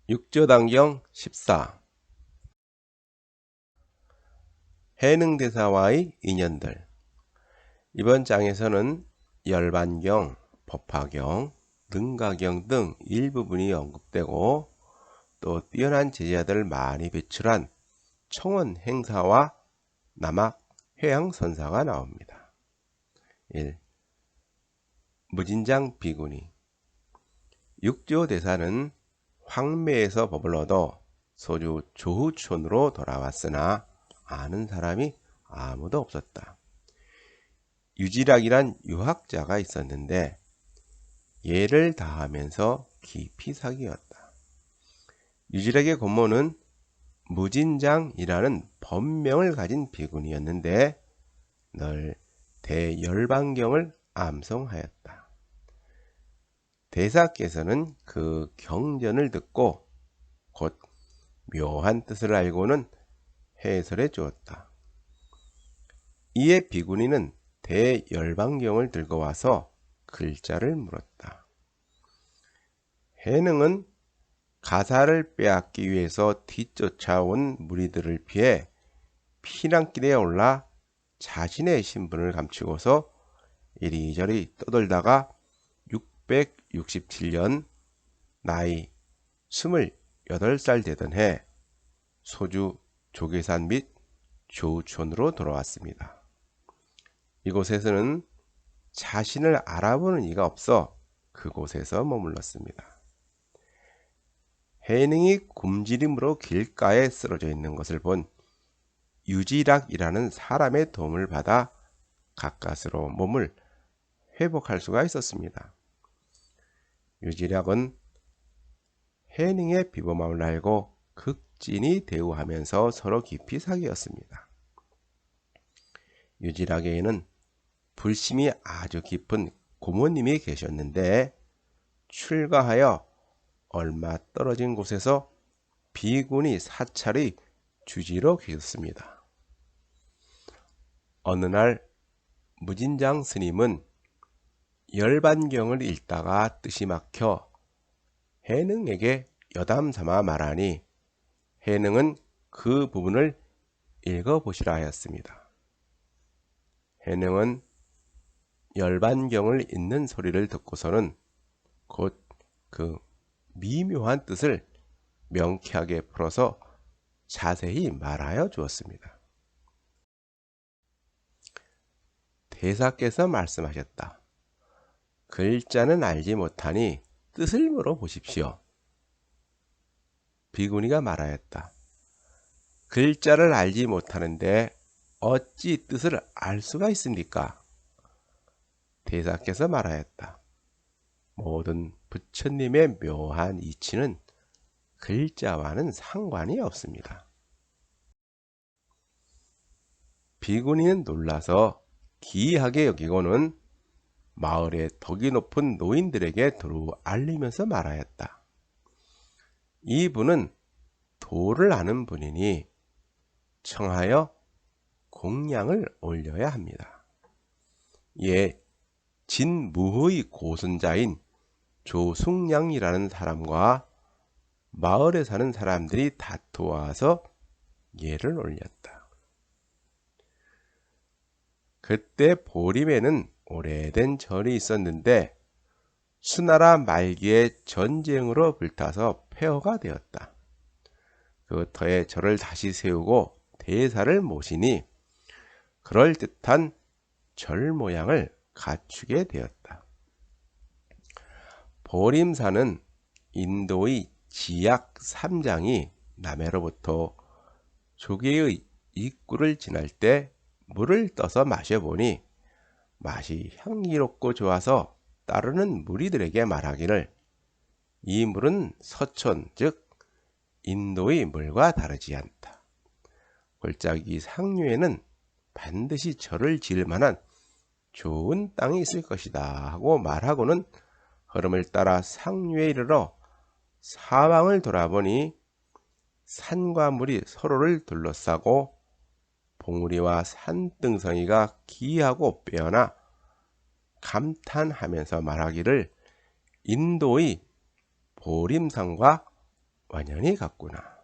육조단경 14 해능대사와의 인연들. 이번 장에서는 열반경, 법화경, 능가경 등 일부분이 언급되고 또 뛰어난 제자들을 많이 배출한 청원 행사와 남학 회양선사가 나옵니다. 1. 무진장 비구니. 육조대사는 황매에서 법을 얻어 소주 조후촌으로 돌아왔으나 아는 사람이 아무도 없었다. 유지락이란 유학자가 있었는데 예를 다하면서 깊이 사귀었다. 유지락의 고모는 무진장이라는 법명을 가진 비구니였는데 늘 대열반경을 암송하였다. 대사께서는 그 경전을 듣고 곧 묘한 뜻을 알고는 해설해 주었다. 이에 비구니는 대열반경을 들고 와서 글자를 물었다. 해능은 가사를 빼앗기 위해서 뒤쫓아온 무리들을 피해 피난길에 올라 자신의 신분을 감추고서 이리저리 떠돌다가 667년 나이 28살 되던 해 소주 조계산 및 조우촌으로 돌아왔습니다. 이곳에서는 자신을 알아보는 이가 없어 그곳에서 머물렀습니다. 해능이 굶주림으로 길가에 쓰러져 있는 것을 본 유지락이라는 사람의 도움을 받아 가까스로 몸을 회복할 수가 있었습니다. 유지락은 해능의 비범함을 알고 극진히 대우하면서 서로 깊이 사귀었습니다. 유지락에게는 불심이 아주 깊은 고모님이 계셨는데 출가하여 얼마 떨어진 곳에서 비구니 사찰의 주지로 계셨습니다. 어느 날 무진장 스님은 열반경을 읽다가 뜻이 막혀 해능에게 여담 삼아 말하니 해능은 그 부분을 읽어보시라 하였습니다. 해능은 열반경을 읽는 소리를 듣고서는 곧 그 미묘한 뜻을 명쾌하게 풀어서 자세히 말하여 주었습니다. 대사께서 말씀하셨다. 글자는 알지 못하니 뜻을 물어보십시오. 비구니가 말하였다. 글자를 알지 못하는데 어찌 뜻을 알 수가 있습니까? 대사께서 말하였다. 모든 부처님의 묘한 이치는 글자와는 상관이 없습니다. 비구니는 놀라서 기이하게 여기고는 마을의 덕이 높은 노인들에게 두루 알리면서 말하였다. 이분은 도를 아는 분이니 청하여 공양을 올려야 합니다. 이에 진무의 고순자인 조숙량이라는 사람과 마을에 사는 사람들이 다투어와서 예를 올렸다. 그때 보림에는 오래된 절이 있었는데 수나라 말기에 전쟁으로 불타서 폐허가 되었다. 그 터에 절을 다시 세우고 대사를 모시니 그럴듯한 절 모양을 갖추게 되었다. 보림사는 인도의 지약 3장이 남해로부터 조계의 입구를 지날 때 물을 떠서 마셔보니 맛이 향기롭고 좋아서 따르는 무리들에게 말하기를 이 물은 서촌 즉 인도의 물과 다르지 않다. 골짜기 상류에는 반드시 절을 지을 만한 좋은 땅이 있을 것이다 하고 말하고는 흐름을 따라 상류에 이르러 사방을 돌아보니 산과 물이 서로를 둘러싸고 봉우리와 산등성이가 기이하고 빼어나 감탄하면서 말하기를 인도의 보림산과 완연히 같구나.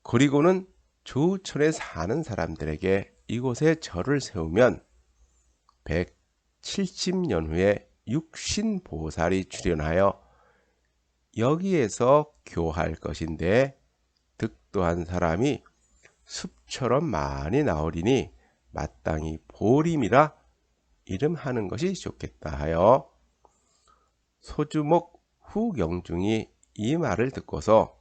그리고는 조천에 사는 사람들에게 이곳에 절을 세우면 170년 후에 육신보살이 출현하여 여기에서 교할 것인데 득도한 사람이 숲처럼 많이 나오리니 마땅히 보림이라 이름하는 것이 좋겠다 하여 소주목 후경중이 이 말을 듣고서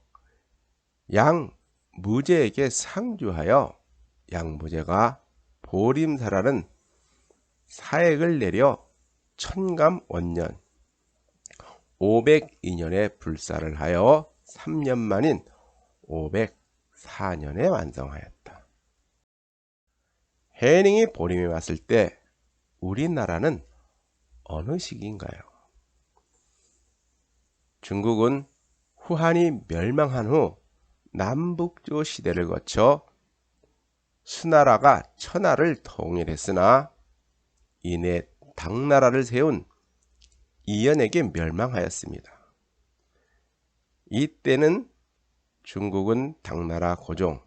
양무제에게 상주하여 양무제가 보림사라는 사액을 내려 천감원년 502년에 불사를 하여 3년 만인 504년에 완성하였다. 해능이 보림에 왔을 때 우리나라는 어느 시기인가요? 중국은 후한이 멸망한 후 남북조 시대를 거쳐 수나라가 천하를 통일했으나 이내 당나라를 세운 이연에게 멸망하였습니다. 이때는 중국은 당나라 고종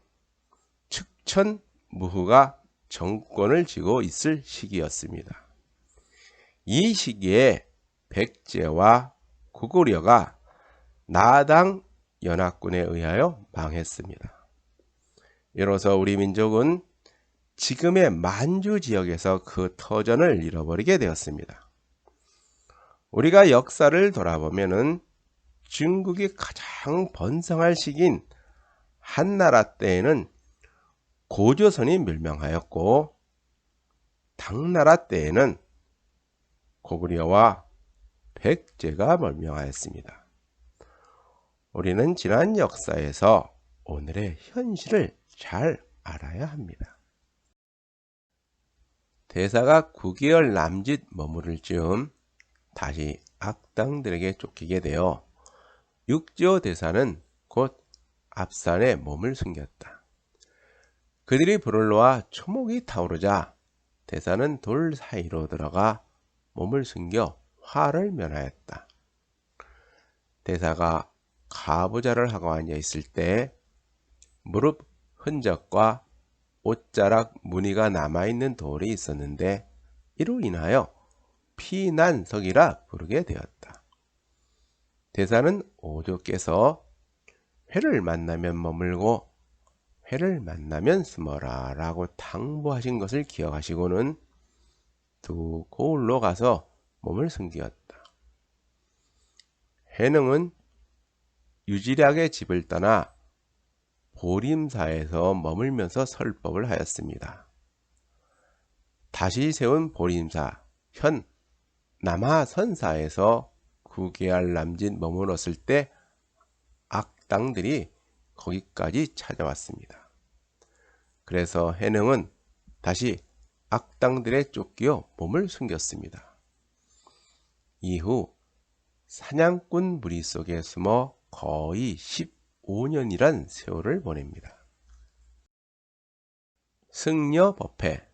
측천무후가 정권을 쥐고 있을 시기였습니다. 이 시기에 백제와 고구려가 나당 연합군에 의하여 망했습니다. 이로써 우리 민족은 지금의 만주 지역에서 그 터전을 잃어버리게 되었습니다. 우리가 역사를 돌아보면은 중국이 가장 번성할 시기인 한나라 때에는 고조선이 멸망하였고 당나라 때에는 고구려와 백제가 멸망하였습니다. 우리는 지난 역사에서 오늘의 현실을 잘 알아야 합니다. 대사가 9개월 남짓 머무를 즈음 다시 악당들에게 쫓기게 되어 육지호 대사는 곧 앞산에 몸을 숨겼다. 그들이 불을 놓아 초목이 타오르자 대사는 돌 사이로 들어가 몸을 숨겨 화를 면하였다. 대사가 가부좌를 하고 앉아 있을 때 무릎 흔적과 옷자락 무늬가 남아있는 돌이 있었는데 이로 인하여 피난석이라 부르게 되었다. 대사는 오조께서 회를 만나면 머물고 회를 만나면 숨어라 라고 당부하신 것을 기억하시고는 두 고을로 가서 몸을 숨기었다. 해능은 유지략의 집을 떠나 보림사에서 머물면서 설법을 하였습니다. 다시 세운 보림사 현 남하선사에서 9개월 남짓 머물었을 때 악당들이 거기까지 찾아왔습니다. 그래서 해능은 다시 악당들에 쫓겨 몸을 숨겼습니다. 이후 사냥꾼 무리 속에 숨어 거의 15년이란 세월을 보냅니다. 승려 법회.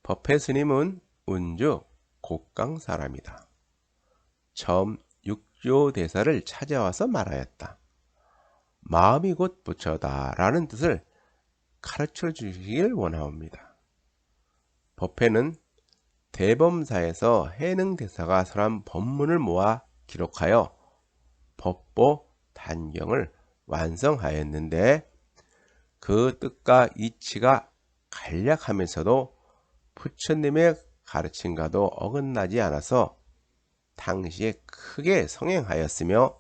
법회 스님은 운주 곡강 사람이다. 처음 육조 대사를 찾아와서 말하였다. 마음이 곧 부처다 라는 뜻을 가르쳐 주시길 원하옵니다. 법회는 대범사에서 해능 대사가 설한 법문을 모아 기록하여 법보 단경을 완성하였는데 그 뜻과 이치가 간략하면서도 부처님의 가르침과도 어긋나지 않아서 당시에 크게 성행하였으며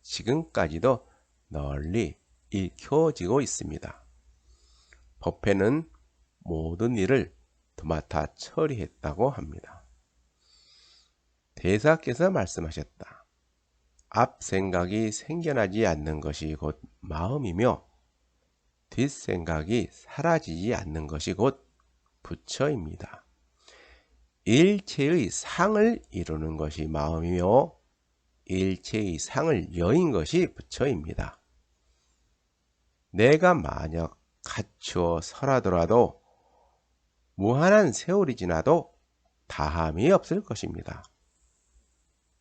지금까지도 널리 읽혀지고 있습니다. 법회는 모든 일을 도맡아 처리했다고 합니다. 대사께서 말씀하셨다. 앞 생각이 생겨나지 않는 것이 곧 마음이며 뒷 생각이 사라지지 않는 것이 곧 부처입니다. 일체의 상을 이루는 것이 마음이며 일체의 상을 여인 것이 부처입니다. 내가 만약 갖추어 설하더라도 무한한 세월이 지나도 다함이 없을 것입니다.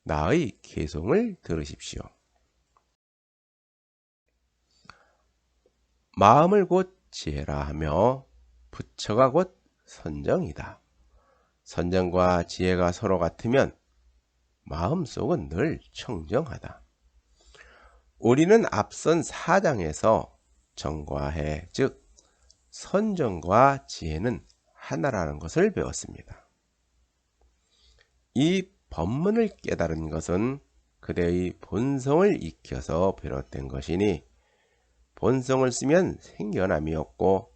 나의 개송을 들으십시오. 마음을 곧 지혜라 하며 부처가 곧 선정이다. 선정과 지혜가 서로 같으면 마음속은 늘 청정하다. 우리는 앞선 4장에서 정과해, 즉 선정과 지혜는 하나라는 것을 배웠습니다. 이 법문을 깨달은 것은 그대의 본성을 익혀서 비롯된 것이니 본성을 쓰면 생겨남이 없고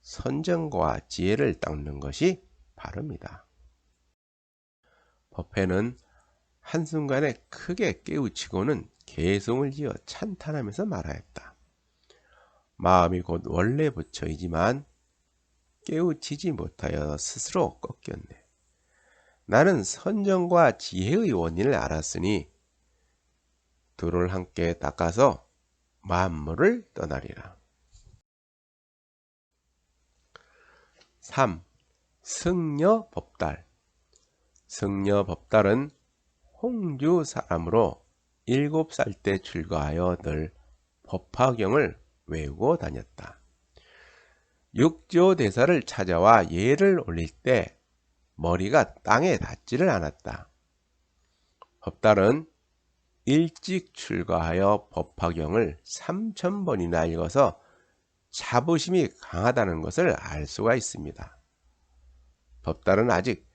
선정과 지혜를 닦는 것이 바릅니다. 법회는 한순간에 크게 깨우치고는 개송을 지어 찬탄하면서 말하였다. 마음이 곧 원래 부처이지만 깨우치지 못하여 스스로 꺾였네. 나는 선정과 지혜의 원인을 알았으니 둘을 함께 닦아서 만물을 떠나리라. 3. 승려법달. 승려법달은 홍주 사람으로 7살 때 출가하여 늘 법화경을 외우고 다녔다. 육조대사를 찾아와 예를 올릴 때 머리가 땅에 닿지를 않았다. 법달은 일찍 출가하여 법화경을 3000번이나 읽어서 자부심이 강하다는 것을 알 수가 있습니다. 법달은 아직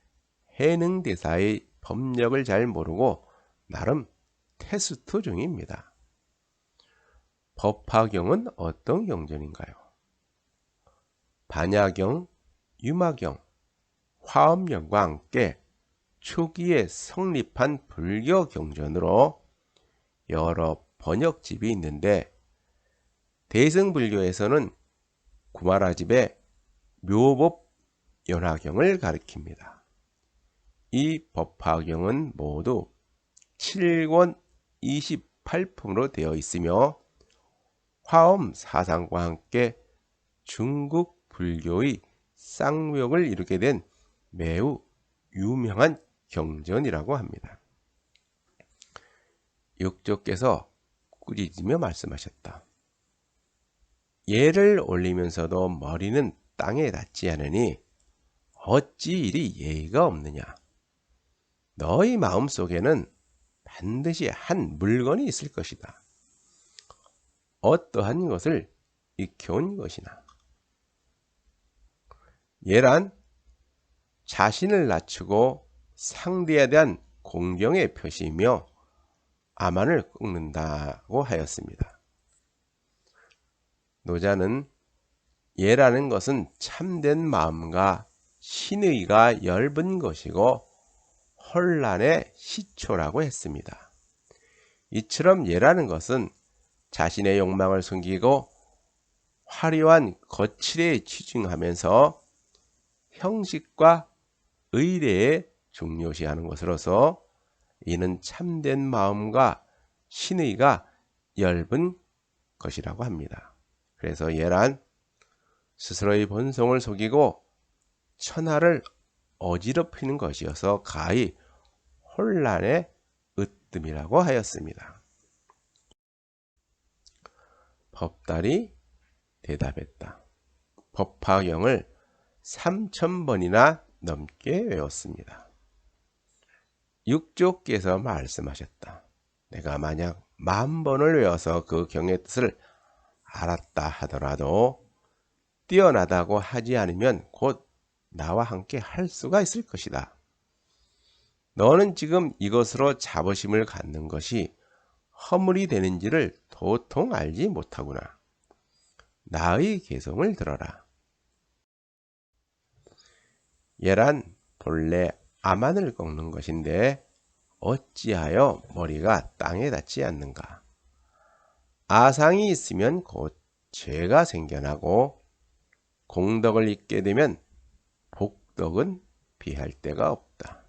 해능대사의 법력을 잘 모르고 나름 테스트 중입니다. 법화경은 어떤 경전인가요? 반야경, 유마경, 화엄경과 함께 초기에 성립한 불교 경전으로 여러 번역집이 있는데 대승불교에서는 구마라집의 묘법연화경을 가리킵니다. 이 법화경은 모두 7권 28품으로 되어 있으며 화엄 사상과 함께 중국 불교의 쌍벽을 이루게 된 매우 유명한 경전이라고 합니다. 육조께서 꾸짖으며 말씀하셨다. 예를 올리면서도 머리는 땅에 닿지 않으니 어찌 이리 예의가 없느냐. 너희 마음속에는 반드시 한 물건이 있을 것이다. 어떠한 것을 익혀온 것이나. 예란 자신을 낮추고 상대에 대한 공경의 표시이며 아만을 꺾는다고 하였습니다. 노자는 예라는 것은 참된 마음과 신의가 엷은 것이고 혼란의 시초라고 했습니다. 이처럼 예라는 것은 자신의 욕망을 숨기고 화려한 거칠에 치중하면서 형식과 의례에 중요시하는 것으로서 이는 참된 마음과 신의가 엷은 것이라고 합니다. 그래서 예란 스스로의 본성을 속이고 천하를 어지럽히는 것이어서 가히 혼란의 으뜸이라고 하였습니다. 법달이 대답했다. 법화경을 3000번이나 넘게 외웠습니다. 육조께서 말씀하셨다. 내가 만약 10,000번을 외워서 그 경의 뜻을 알았다 하더라도 뛰어나다고 하지 않으면 곧 나와 함께 할 수가 있을 것이다. 너는 지금 이것으로 자부심을 갖는 것이 허물이 되는지를 도통 알지 못하구나. 나의 개성을 들어라. 예란 본래 아만을 꺾는 것인데 어찌하여 머리가 땅에 닿지 않는가? 아상이 있으면 곧 죄가 생겨나고 공덕을 잊게 되면 복덕은 비할 데가 없다.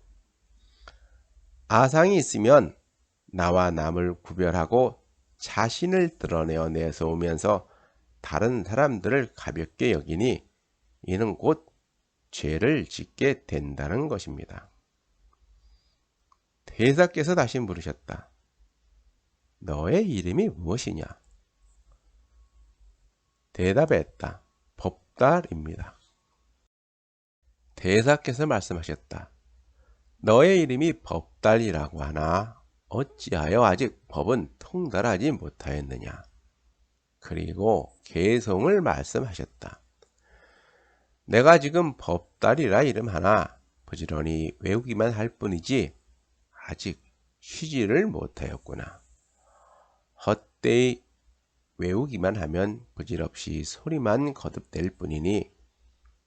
아상이 있으면 나와 남을 구별하고 자신을 드러내어 내세우면서 다른 사람들을 가볍게 여기니 이는 곧 죄를 짓게 된다는 것입니다. 대사께서 다시 물으셨다. 너의 이름이 무엇이냐? 대답했다. 법달입니다. 대사께서 말씀하셨다. 너의 이름이 법달이라고 하나 어찌하여 아직 법은 통달하지 못하였느냐. 그리고 개송을 말씀하셨다. 내가 지금 법달이라 이름하나 부지런히 외우기만 할 뿐이지 아직 쉬지를 못하였구나. 헛되이 외우기만 하면 부질없이 소리만 거듭될 뿐이니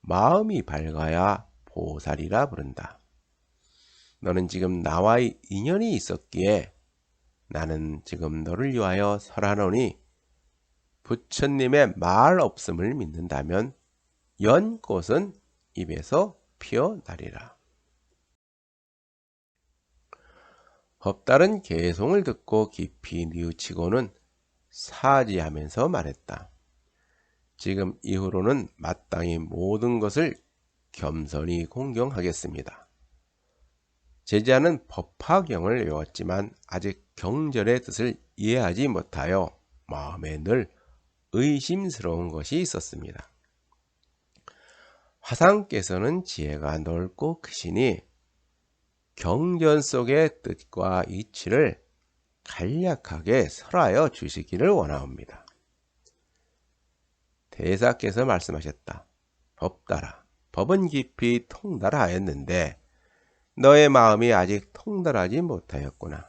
마음이 밝아야 보살이라 부른다. 너는 지금 나와의 인연이 있었기에 나는 지금 너를 위하여 설하노니 부처님의 말 없음을 믿는다면 연꽃은 입에서 피어나리라. 법달은 개송을 듣고 깊이 뉘우치고는 사지하면서 말했다. 지금 이후로는 마땅히 모든 것을 겸손히 공경하겠습니다. 제자는 법화경을 외웠지만 아직 경전의 뜻을 이해하지 못하여 마음에 늘 의심스러운 것이 있었습니다. 화상께서는 지혜가 넓고 크시니 경전 속의 뜻과 이치를 간략하게 설하여 주시기를 원하옵니다. 대사께서 말씀하셨다. 법달아, 법은 깊이 통달하였는데 너의 마음이 아직 통달하지 못하였구나.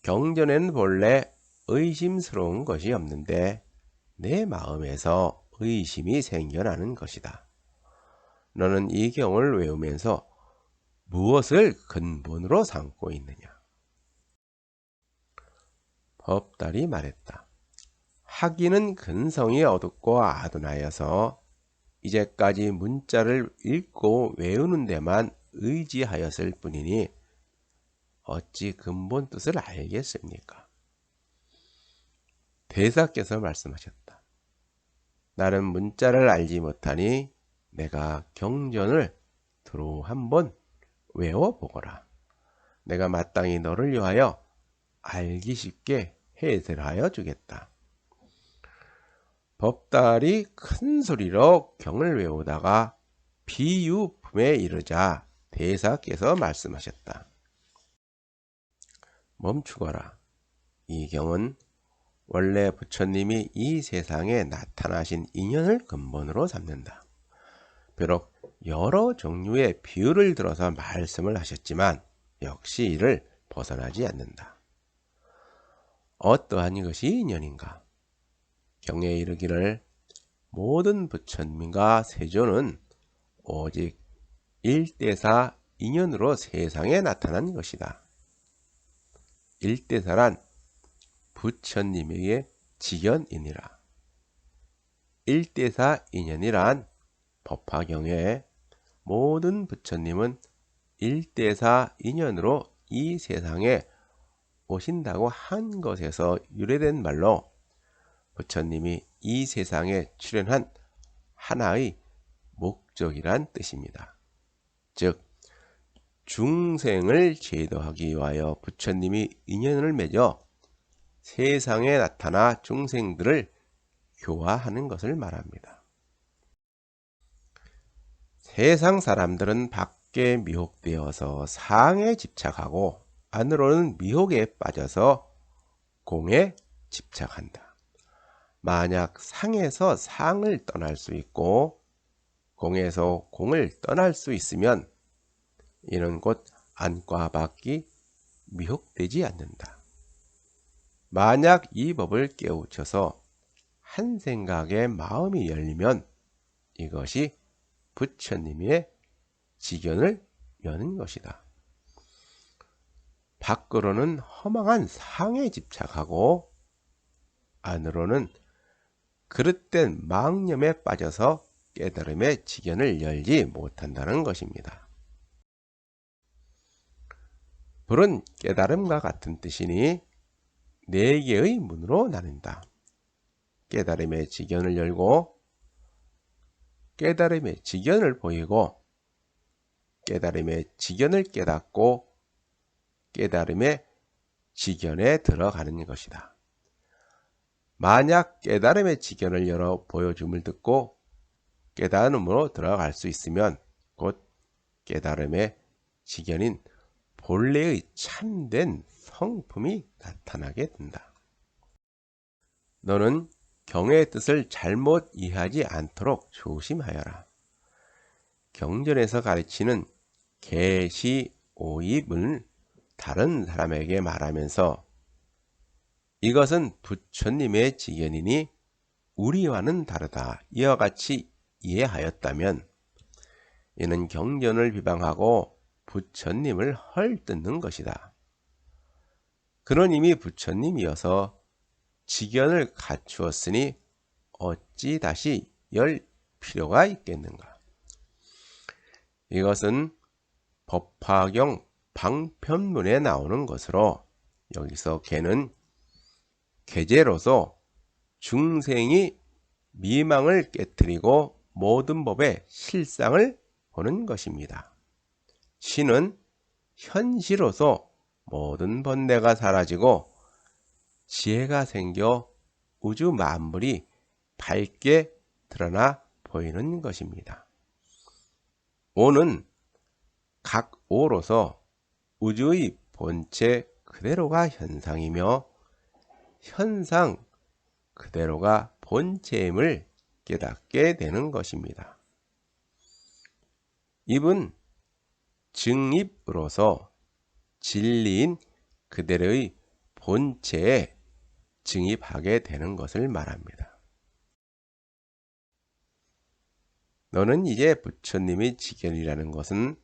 경전에는 본래 의심스러운 것이 없는데 내 마음에서 의심이 생겨나는 것이다. 너는 이 경을 외우면서 무엇을 근본으로 삼고 있느냐? 법달이 말했다. 학위는 근성이 어둡고 아둔하여서 이제까지 문자를 읽고 외우는 데만 의지하였을 뿐이니 어찌 근본 뜻을 알겠습니까? 대사께서 말씀하셨다. 나는 문자를 알지 못하니 내가 경전을 두루 한번 외워보거라. 내가 마땅히 너를 위하여 알기 쉽게 해설하여 주겠다. 법달이 큰 소리로 경을 외우다가 비유품에 이르자 대사께서 말씀하셨다. 멈추거라. 이 경은 원래 부처님이 이 세상에 나타나신 인연을 근본으로 삼는다. 비록 여러 종류의 비유를 들어서 말씀을 하셨지만 역시 이를 벗어나지 않는다. 어떠한 것이 인연인가? 경에 이르기를 모든 부처님과 세존은 오직 일대사 인연으로 세상에 나타난 것이다. 일대사란 부처님에게 직연이니라. 일대사 인연이란 법화경에 모든 부처님은 일대사 인연으로 이 세상에 오신다고 한 것에서 유래된 말로 부처님이 이 세상에 출현한 하나의 목적이란 뜻입니다. 즉 중생을 제도하기 위하여 부처님이 인연을 맺어 세상에 나타나 중생들을 교화하는 것을 말합니다. 세상 사람들은 밖에 미혹되어서 상에 집착하고 안으로는 미혹에 빠져서 공에 집착한다. 만약 상에서 상을 떠날 수 있고 공에서 공을 떠날 수 있으면 이는 곧 안과 밖이 미혹되지 않는다. 만약 이 법을 깨우쳐서 한 생각에 마음이 열리면 이것이 부처님의 직연을 여는 것이다. 밖으로는 허망한 상에 집착하고 안으로는 그릇된 망념에 빠져서 깨달음의 직연을 열지 못한다는 것입니다. 불은 깨달음과 같은 뜻이니 네 개의 문으로 나눈다. 깨달음의 직연을 열고 깨달음의 직연을 보이고 깨달음의 직연을 깨닫고 깨달음의 직연에 들어가는 것이다. 만약 깨달음의 지견을 열어 보여줌을 듣고 깨달음으로 들어갈 수 있으면 곧 깨달음의 지견인 본래의 참된 성품이 나타나게 된다. 너는 경의 뜻을 잘못 이해하지 않도록 조심하여라. 경전에서 가르치는 계시 오입을 다른 사람에게 말하면서 이것은 부처님의 지견이니 우리와는 다르다, 이와 같이 이해하였다면 이는 경전을 비방하고 부처님을 헐뜯는 것이다. 그는 이미 부처님이어서 지견을 갖추었으니 어찌 다시 열 필요가 있겠는가. 이것은 법화경 방편문에 나오는 것으로 여기서 개는 계제로서 중생이 미망을 깨뜨리고 모든 법의 실상을 보는 것입니다. 신은 현시로서 모든 번뇌가 사라지고 지혜가 생겨 우주 만물이 밝게 드러나 보이는 것입니다. 오는 각 오로서 우주의 본체 그대로가 현상이며 현상 그대로가 본체임을 깨닫게 되는 것입니다. 입은 증입으로서 진리인 그대로의 본체에 증입하게 되는 것을 말합니다. 너는 이제 부처님의 지견이라는 것은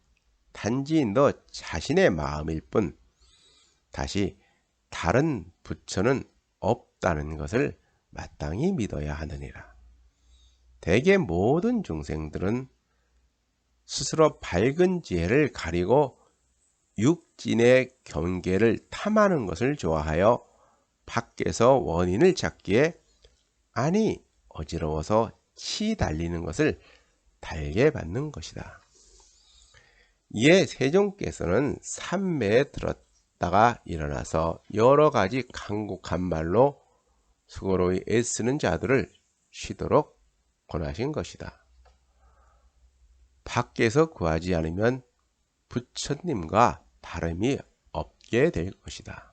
단지 너 자신의 마음일 뿐 다시 다른 부처는 없다는 것을 마땅히 믿어야 하느니라. 대개 모든 중생들은 스스로 밝은 지혜를 가리고 육진의 경계를 탐하는 것을 좋아하여 밖에서 원인을 찾기에 아니 어지러워서 치 달리는 것을 달게 받는 것이다. 이에 세종께서는 삼매에 들었다가 일어나서 여러 가지 간곡한 말로 수고로이 애쓰는 자들을 쉬도록 권하신 것이다. 밖에서 구하지 않으면 부처님과 다름이 없게 될 것이다.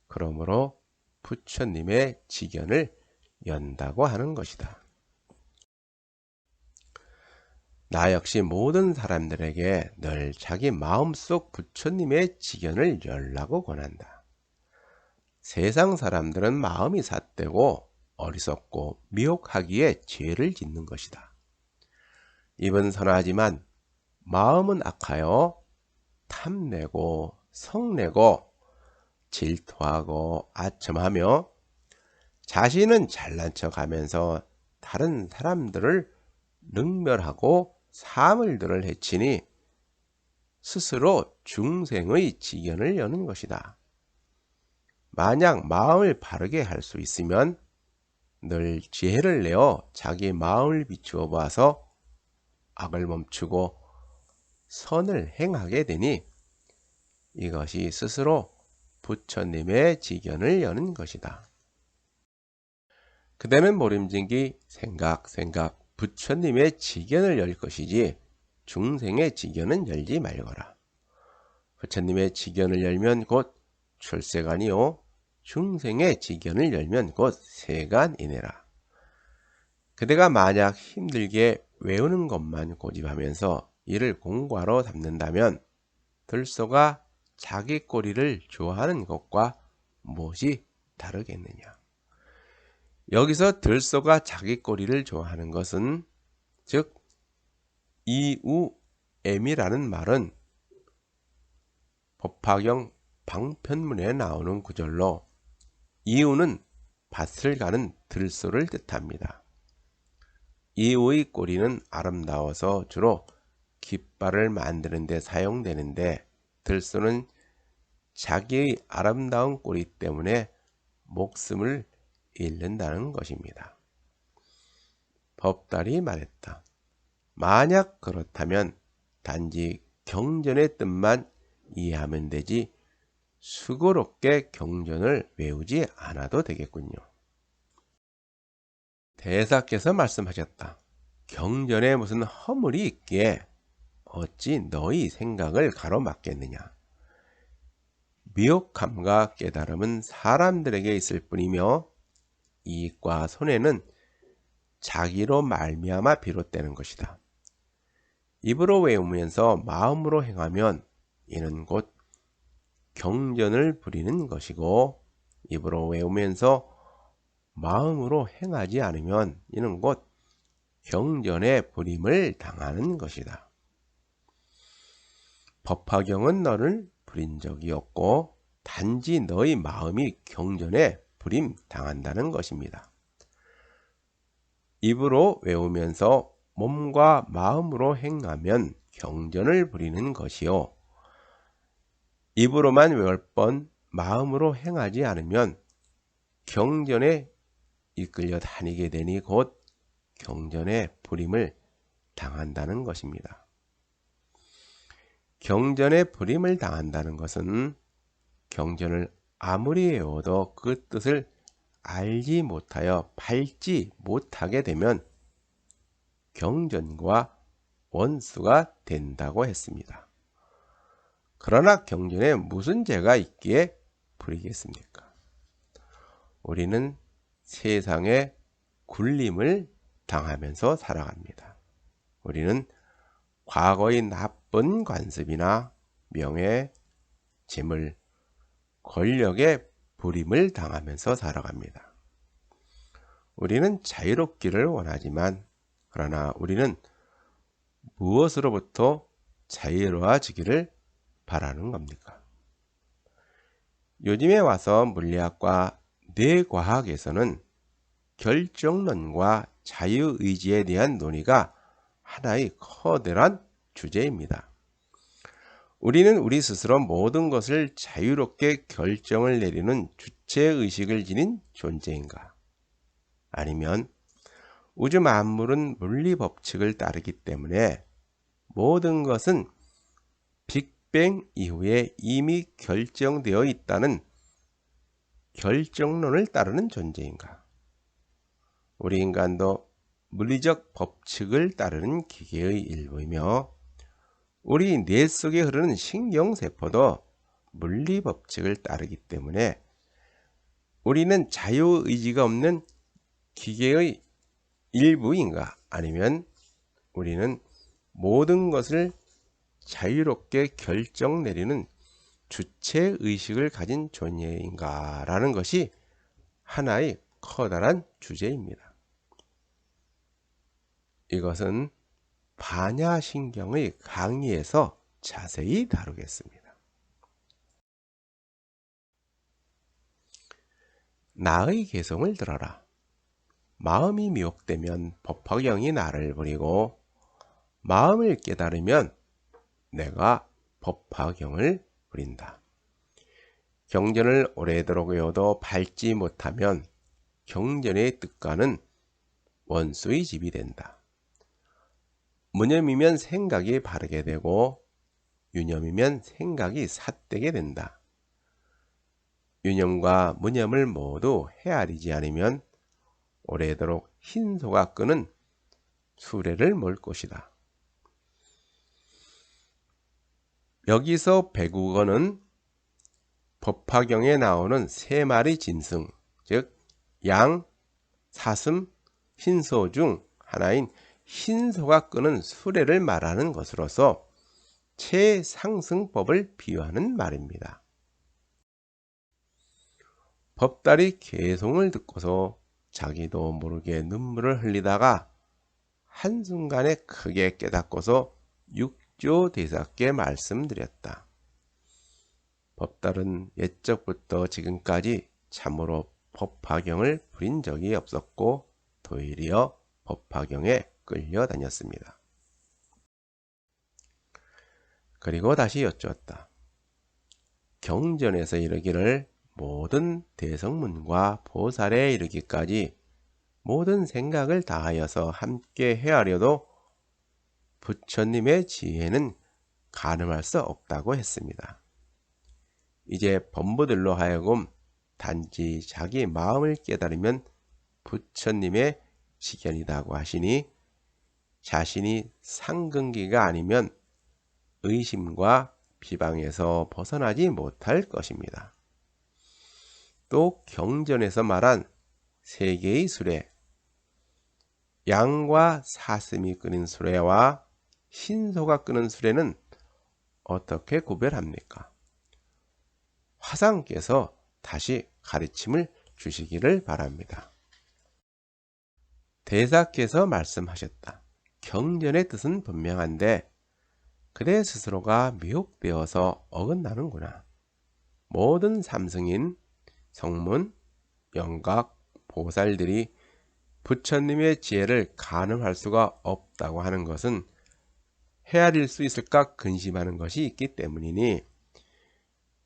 그러므로 부처님의 지견을 연다고 하는 것이다. 나 역시 모든 사람들에게 늘 자기 마음속 부처님의 지견을 열라고 권한다. 세상 사람들은 마음이 삿되고 어리석고 미혹하기에 죄를 짓는 것이다. 입은 선하지만 마음은 악하여 탐내고 성내고 질투하고 아첨하며 자신은 잘난 척하면서 다른 사람들을 능멸하고 사물들을 해치니 스스로 중생의 지견을 여는 것이다. 만약 마음을 바르게 할 수 있으면 늘 지혜를 내어 자기 마음을 비추어 봐서 악을 멈추고 선을 행하게 되니 이것이 스스로 부처님의 지견을 여는 것이다. 그대는 모림진기 생각 부처님의 지견을 열 것이지 중생의 지견은 열지 말거라. 부처님의 지견을 열면 곧 출세간이요 중생의 지견을 열면 곧 세간이니라. 그대가 만약 힘들게 외우는 것만 고집하면서 이를 공과로 삼는다면 들소가 자기 꼬리를 좋아하는 것과 무엇이 다르겠느냐. 여기서 들소가 자기 꼬리를 좋아하는 것은 즉 이우엠이라는 말은 법화경 방편문에 나오는 구절로 이우는 밭을 가는 들소를 뜻합니다. 이우의 꼬리는 아름다워서 주로 깃발을 만드는 데 사용되는데 들소는 자기의 아름다운 꼬리 때문에 목숨을 잃는다는 것입니다. 법달이 말했다. 만약 그렇다면 단지 경전의 뜻만 이해하면 되지 수고롭게 경전을 외우지 않아도 되겠군요. 대사께서 말씀하셨다. 경전에 무슨 허물이 있기에 어찌 너희 생각을 가로막겠느냐. 미혹함과 깨달음은 사람들에게 있을 뿐이며 이익과 손해는 자기로 말미암아 비롯되는 것이다. 입으로 외우면서 마음으로 행하면 이는 곧 경전을 부리는 것이고, 입으로 외우면서 마음으로 행하지 않으면 이는 곧 경전의 부림을 당하는 것이다. 법화경은 너를 부린 적이 없고 단지 너희 마음이 경전에 부림 당한다는 것입니다. 입으로 외우면서 몸과 마음으로 행하면 경전을 부리는 것이요, 입으로만 외울 뻔 마음으로 행하지 않으면 경전에 이끌려 다니게 되니 곧 경전의 부림을 당한다는 것입니다. 경전의 부림을 당한다는 것은 경전을 아무리 외워도 그 뜻을 알지 못하여 밟지 못하게 되면 경전과 원수가 된다고 했습니다. 그러나 경전에 무슨 죄가 있기에 부리겠습니까? 우리는 세상에 굴림을 당하면서 살아갑니다. 우리는 과거의 나쁜 관습이나 명예, 재물, 권력의 부림을 당하면서 살아갑니다. 우리는 자유롭기를 원하지만 그러나 우리는 무엇으로부터 자유로워지기를 바라는 겁니까? 요즘에 와서 물리학과 뇌과학에서는 결정론과 자유의지에 대한 논의가 하나의 커다란 주제입니다. 우리는 우리 스스로 모든 것을 자유롭게 결정을 내리는 주체의식을 지닌 존재인가? 아니면 우주 만물은 물리법칙을 따르기 때문에 모든 것은 빅뱅 이후에 이미 결정되어 있다는 결정론을 따르는 존재인가? 우리 인간도 물리적 법칙을 따르는 기계의 일부이며 우리 뇌 속에 흐르는 신경세포도 물리법칙을 따르기 때문에 우리는 자유의지가 없는 기계의 일부인가? 아니면 우리는 모든 것을 자유롭게 결정 내리는 주체의식을 가진 존재인가? 라는 것이 하나의 커다란 주제입니다. 이것은 반야신경의 강의에서 자세히 다루겠습니다. 나의 개성을 들어라. 마음이 미혹되면 법화경이 나를 부리고 마음을 깨달으면 내가 법화경을 부린다. 경전을 오래도록 외워도 밟지 못하면 경전의 뜻과는 원수의 집이 된다. 무념이면 생각이 바르게 되고 유념이면 생각이 삿되게 된다. 유념과 무념을 모두 헤아리지 않으면 오래도록 흰소가 끄는 수레를 몰 것이다. 여기서 배국어는 법화경에 나오는 세 마리 짐승, 즉 양, 사슴, 흰소 중 하나인 흰소가 끄는 수레를 말하는 것으로서 최상승법을 비유하는 말입니다. 법달이 개송을 듣고서 자기도 모르게 눈물을 흘리다가 한순간에 크게 깨닫고서 육조대사께 말씀드렸다. 법달은 옛적부터 지금까지 참으로 법화경을 부린 적이 없었고 도리어 법화경에 끌려다녔습니다. 그리고 다시 여쭈었다. 경전에서 이르기를 모든 대성문과 보살에 이르기까지 모든 생각을 다하여서 함께 헤아려도 부처님의 지혜는 가늠할 수 없다고 했습니다. 이제 범부들로 하여금 단지 자기 마음을 깨달으면 부처님의 지견이라고 하시니 자신이 상근기가 아니면 의심과 비방에서 벗어나지 못할 것입니다. 또 경전에서 말한 세 개의 수레, 양과 사슴이 끄는 수레와 흰소가 끄는 수레는 어떻게 구별합니까? 화상께서 다시 가르침을 주시기를 바랍니다. 대사께서 말씀하셨다. 경전의 뜻은 분명한데 그대 스스로가 미혹되어서 어긋나는구나. 모든 삼승인, 성문, 영각, 보살들이 부처님의 지혜를 가늠할 수가 없다고 하는 것은 헤아릴 수 있을까 근심하는 것이 있기 때문이니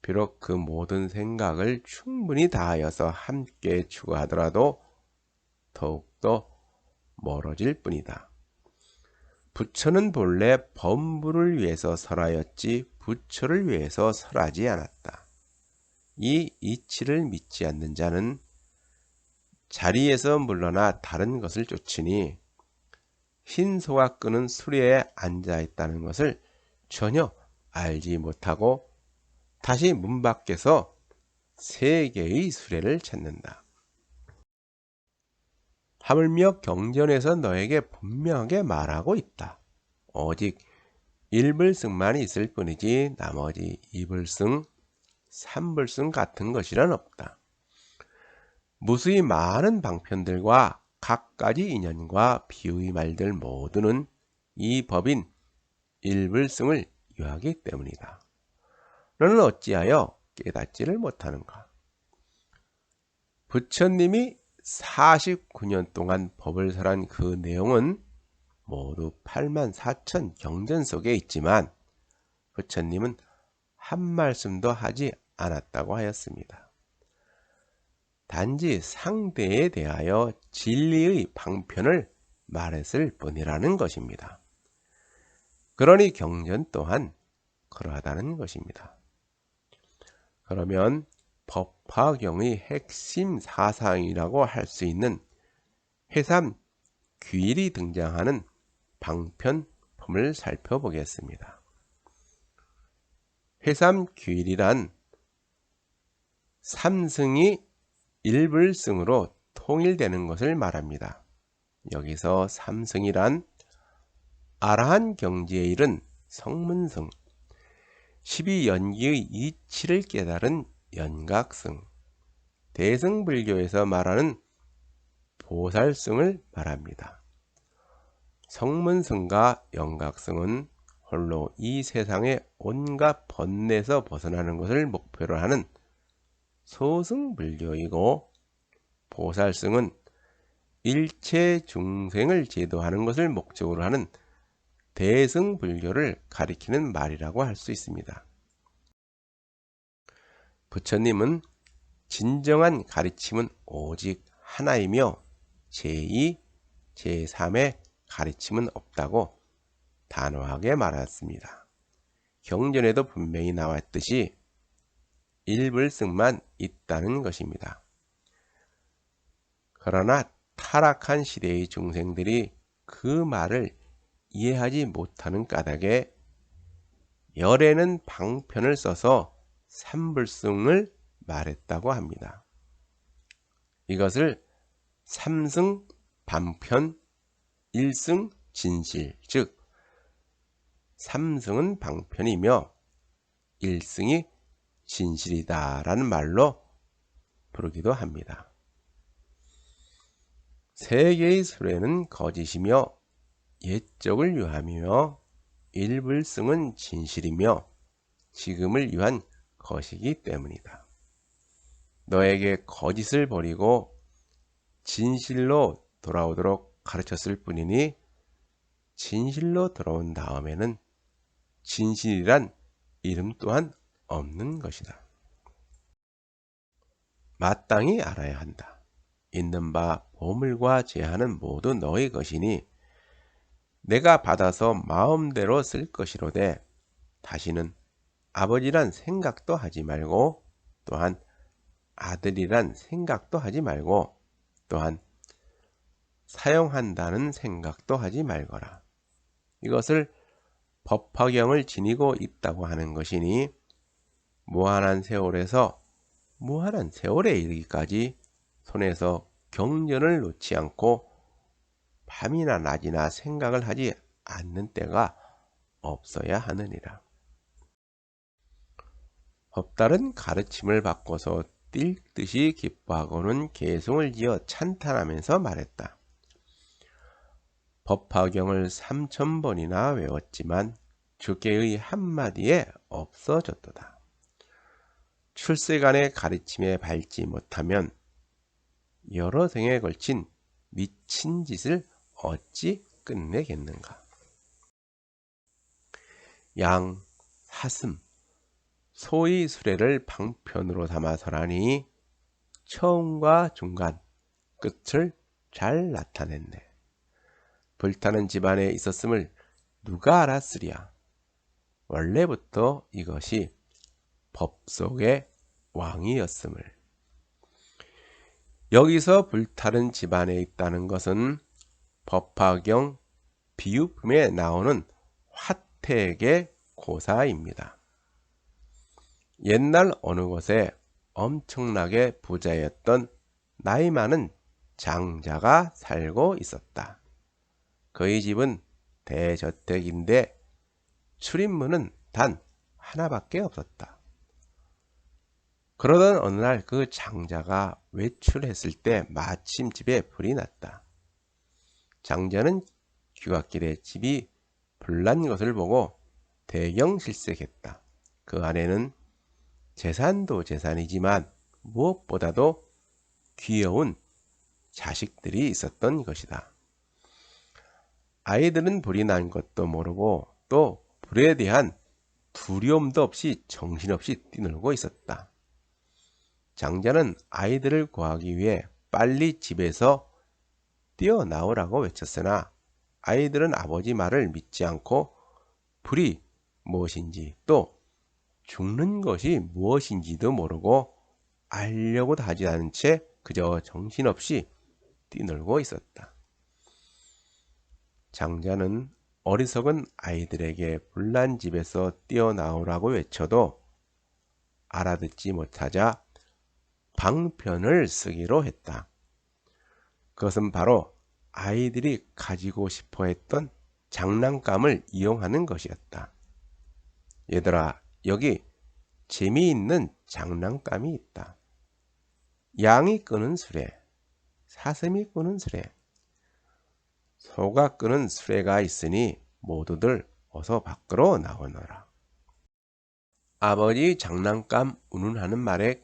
비록 그 모든 생각을 충분히 다하여서 함께 추구하더라도 더욱더 멀어질 뿐이다. 부처는 본래 범부를 위해서 설하였지 부처를 위해서 설하지 않았다. 이 이치를 믿지 않는 자는 자리에서 물러나 다른 것을 쫓으니 흰소가 끄는 수레에 앉아 있다는 것을 전혀 알지 못하고 다시 문 밖에서 세 개의 수레를 찾는다. 하물며 경전에서 너에게 분명하게 말하고 있다. 오직 일불승만 있을 뿐이지 나머지 이불승, 삼불승 같은 것이란 없다. 무수히 많은 방편들과 갖가지 인연과 비유의 말들 모두는 이 법인 일불승을 유하기 때문이다. 너는 어찌하여 깨닫지를 못하는가? 부처님이 49년 동안 법을 설한 그 내용은 모두 84,000 경전 속에 있지만 부처님은 한 말씀도 하지 않았다고 하였습니다. 단지 상대에 대하여 진리의 방편을 말했을 뿐이라는 것입니다. 그러니 경전 또한 그러하다는 것입니다. 그러면 법화경의 핵심 사상이라고 할 수 있는 회삼 규일이 등장하는 방편품을 살펴보겠습니다. 회삼 규일이란 삼승이 일불승으로 통일되는 것을 말합니다. 여기서 삼승이란 아라한 경지에 이른 성문승, 12연기의 이치를 깨달은 연각승, 대승불교에서 말하는 보살승을 말합니다. 성문승과 연각승은 홀로 이 세상의 온갖 번뇌에서 벗어나는 것을 목표로 하는 소승불교이고, 보살승은 일체 중생을 제도하는 것을 목적으로 하는 대승불교를 가리키는 말이라고 할 수 있습니다. 부처님은 진정한 가르침은 오직 하나이며 제2, 제3의 가르침은 없다고 단호하게 말했습니다. 경전에도 분명히 나왔듯이 일불승만 있다는 것입니다. 그러나 타락한 시대의 중생들이 그 말을 이해하지 못하는 까닭에 열에는 방편을 써서 삼불승을 말했다고 합니다. 이것을 삼승 방편, 일승 진실, 즉 삼승은 방편이며 일승이 진실이다 라는 말로 부르기도 합니다. 세 개의 수레는 거짓이며 옛적을 유함이며 일불승은 진실이며 지금을 유한 것이기 때문이다. 너에게 거짓을 버리고 진실로 돌아오도록 가르쳤을 뿐이니 진실로 돌아온 다음에는 진실이란 이름 또한 없는 것이다. 마땅히 알아야 한다. 있는 바 보물과 제한은 모두 너의 것이니 내가 받아서 마음대로 쓸 것이로되 다시는 아버지란 생각도 하지 말고 또한 아들이란 생각도 하지 말고 또한 사용한다는 생각도 하지 말거라. 이것을 법화경을 지니고 있다고 하는 것이니 무한한 세월에서 무한한 세월에 이르기까지 손에서 경전을 놓지 않고 밤이나 낮이나 생각을 하지 않는 때가 없어야 하느니라. 법달은 가르침을 받고서 뛸 듯이 기뻐하고는 개송을 지어 찬탄하면서 말했다. 법화경을 3000번이나 외웠지만 주께의 한마디에 없어졌도다. 출세간의 가르침에 밟지 못하면 여러 생에 걸친 미친 짓을 어찌 끝내겠는가. 양, 사슴, 소의 수레를 방편으로 삼아서라니 처음과 중간, 끝을 잘 나타냈네. 불타는 집안에 있었음을 누가 알았으랴. 원래부터 이것이 법 속의 왕이었음을. 여기서 불타는 집안에 있다는 것은 법화경 비유품에 나오는 화택의 고사입니다. 옛날 어느 곳에 엄청나게 부자였던 나이 많은 장자가 살고 있었다. 그의 집은 대저택인데 출입문은 단 하나밖에 없었다. 그러던 어느 날 그 장자가 외출했을 때 마침 집에 불이 났다. 장자는 귀갓길에 집이 불난 것을 보고 대경실색했다. 그 안에는 재산도 재산이지만 무엇보다도 귀여운 자식들이 있었던 것이다. 아이들은 불이 난 것도 모르고 또 불에 대한 두려움도 없이 정신없이 뛰놀고 있었다. 장자는 아이들을 구하기 위해 빨리 집에서 뛰어나오라고 외쳤으나 아이들은 아버지 말을 믿지 않고 불이 무엇인지 또 죽는 것이 무엇인지도 모르고 알려고도 하지 않은 채 그저 정신없이 뛰놀고 있었다. 장자는 어리석은 아이들에게 불난 집에서 뛰어나오라고 외쳐도 알아듣지 못하자 방편을 쓰기로 했다. 그것은 바로 아이들이 가지고 싶어 했던 장난감을 이용하는 것이었다. 얘들아, 여기 재미있는 장난감이 있다. 양이 끄는 수레, 사슴이 끄는 수레, 소가 끄는 수레가 있으니 모두들 어서 밖으로 나오너라. 아버지 장난감 운운하는 말에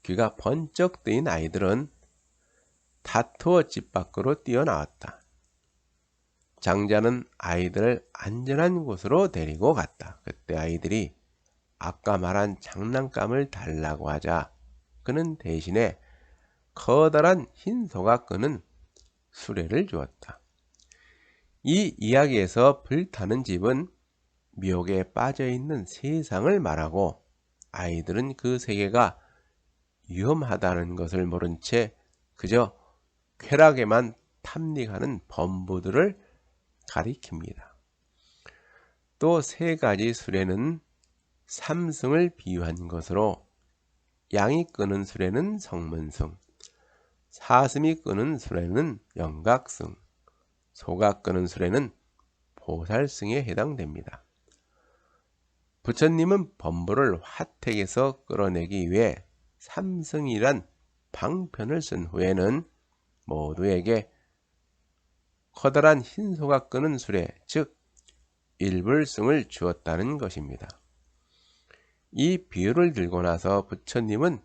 귀가 번쩍 뜨인 아이들은 다투어 집 밖으로 뛰어나왔다. 장자는 아이들을 안전한 곳으로 데리고 갔다. 그때 아이들이 아까 말한 장난감을 달라고 하자 그는 대신에 커다란 흰 소가 끄는 수레를 주었다. 이 이야기에서 불타는 집은 미혹에 빠져있는 세상을 말하고 아이들은 그 세계가 위험하다는 것을 모른 채 그저 쾌락에만 탐닉하는 범부들을 가리킵니다. 또 세 가지 수레는 삼승을 비유한 것으로 양이 끄는 수레는 성문승, 사슴이 끄는 수레는 영각승, 소가 끄는 수레는 보살승에 해당됩니다. 부처님은 범부를 화택에서 끌어내기 위해 삼승이란 방편을 쓴 후에는 모두에게 커다란 흰소가 끄는 수레, 즉 일불승을 주었다는 것입니다. 이 비유를 들고 나서 부처님은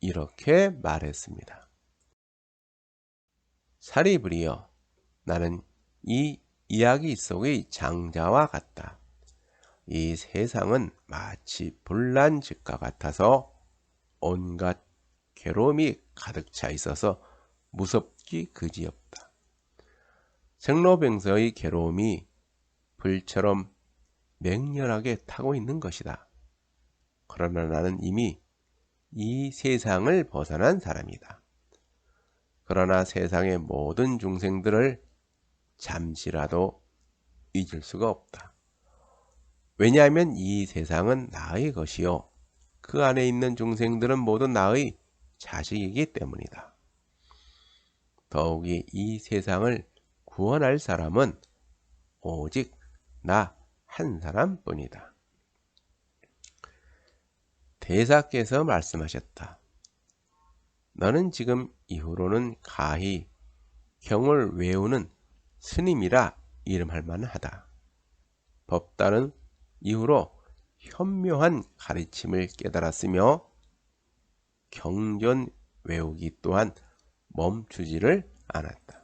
이렇게 말했습니다. 사리부리여, 나는 이 이야기 속의 장자와 같다. 이 세상은 마치 불난 집과 같아서 온갖 괴로움이 가득 차 있어서 무섭기 그지없다. 생로병사의 괴로움이 불처럼 맹렬하게 타고 있는 것이다. 그러나 나는 이미 이 세상을 벗어난 사람이다. 그러나 세상의 모든 중생들을 잠시라도 잊을 수가 없다. 왜냐하면 이 세상은 나의 것이요 그 안에 있는 중생들은 모두 나의 자식이기 때문이다. 더욱이 이 세상을 구원할 사람은 오직 나 한 사람뿐이다. 대사께서 말씀하셨다. 너는 지금 이후로는 가히 경을 외우는 스님이라 이름할 만하다. 법단은 이후로 현묘한 가르침을 깨달았으며 경전 외우기 또한 멈추지를 않았다.